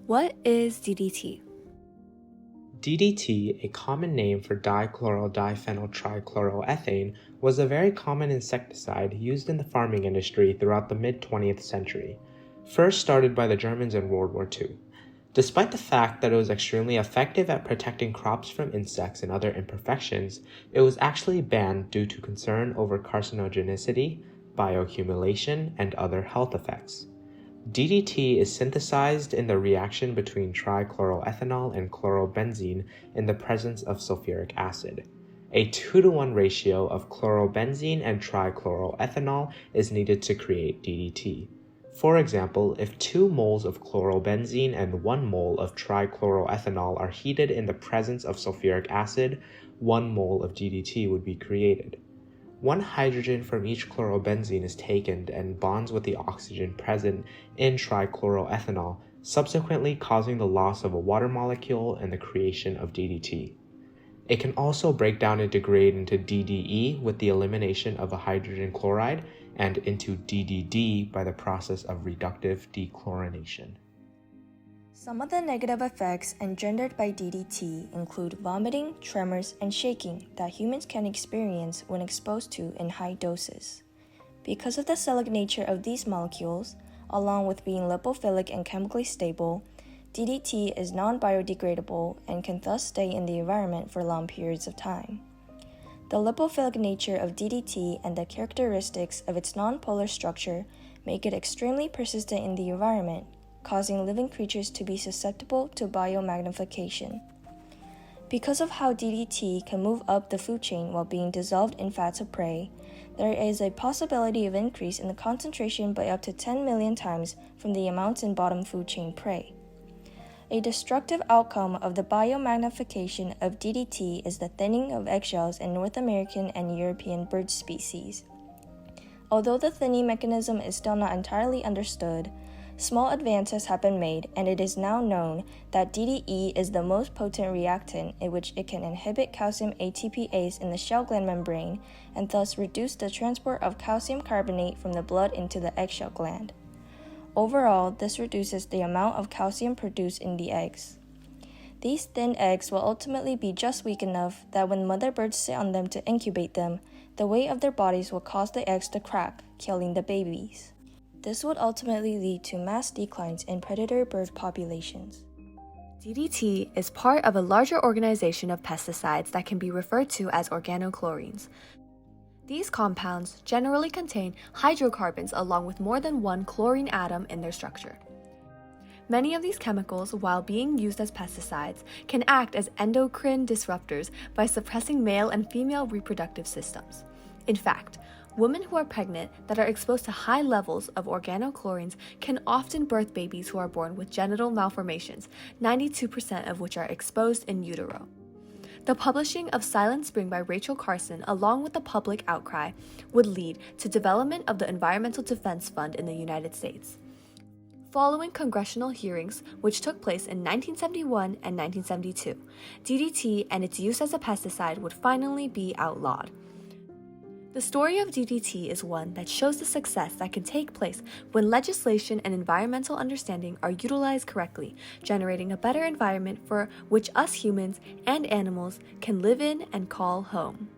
What is DDT? DDT, a common name for dichlorodiphenyltrichloroethane, was a very common insecticide used in the farming industry throughout the mid-20th century, first started by the Germans in World War II. Despite the fact that it was extremely effective at protecting crops from insects and other imperfections, it was actually banned due to concern over carcinogenicity, bioaccumulation, and other health effects. DDT is synthesized in the reaction between trichloroethanol and chlorobenzene in the presence of sulfuric acid. A 2-to-1 ratio of chlorobenzene and trichloroethanol is needed to create DDT. For example, if 2 moles of chlorobenzene and 1 mole of trichloroethanol are heated in the presence of sulfuric acid, 1 mole of DDT would be created. 1 hydrogen from each chlorobenzene is taken and bonds with the oxygen present in trichloroethanol, subsequently causing the loss of a water molecule and the creation of DDT. It can also break down and degrade into DDE with the elimination of a hydrogen chloride and into DDD by the process of reductive dechlorination. Some of the negative effects engendered by DDT include vomiting, tremors, and shaking that humans can experience when exposed to in high doses. Because of the acyclic nature of these molecules, along with being lipophilic and chemically stable, DDT is non-biodegradable and can thus stay in the environment for long periods of time. The lipophilic nature of DDT and the characteristics of its nonpolar structure make it extremely persistent in the environment, causing living creatures to be susceptible to biomagnification. Because of how DDT can move up the food chain while being dissolved in fats of prey, there is a possibility of increase in the concentration by up to 10 million times from the amounts in bottom food chain prey. A destructive outcome of the biomagnification of DDT is the thinning of eggshells in North American and European bird species. Although the thinning mechanism is still not entirely understood, small advances have been made, and it is now known that DDE is the most potent reactant in which it can inhibit calcium ATPase in the shell gland membrane and thus reduce the transport of calcium carbonate from the blood into the eggshell gland. Overall, this reduces the amount of calcium produced in the eggs. These thin eggs will ultimately be just weak enough that when mother birds sit on them to incubate them, the weight of their bodies will cause the eggs to crack, killing the babies. This would ultimately lead to mass declines in predator bird populations. DDT is part of a larger organization of pesticides that can be referred to as organochlorines. These compounds generally contain hydrocarbons along with more than one chlorine atom in their structure. Many of these chemicals, while being used as pesticides, can act as endocrine disruptors by suppressing male and female reproductive systems. In fact, women who are pregnant that are exposed to high levels of organochlorines can often birth babies who are born with genital malformations, 92% of which are exposed in utero. The publishing of Silent Spring by Rachel Carson, along with the public outcry, would lead to development of the Environmental Defense Fund in the United States. Following congressional hearings, which took place in 1971 and 1972, DDT and its use as a pesticide would finally be outlawed. The story of DDT is one that shows the success that can take place when legislation and environmental understanding are utilized correctly, generating a better environment for which us humans and animals can live in and call home.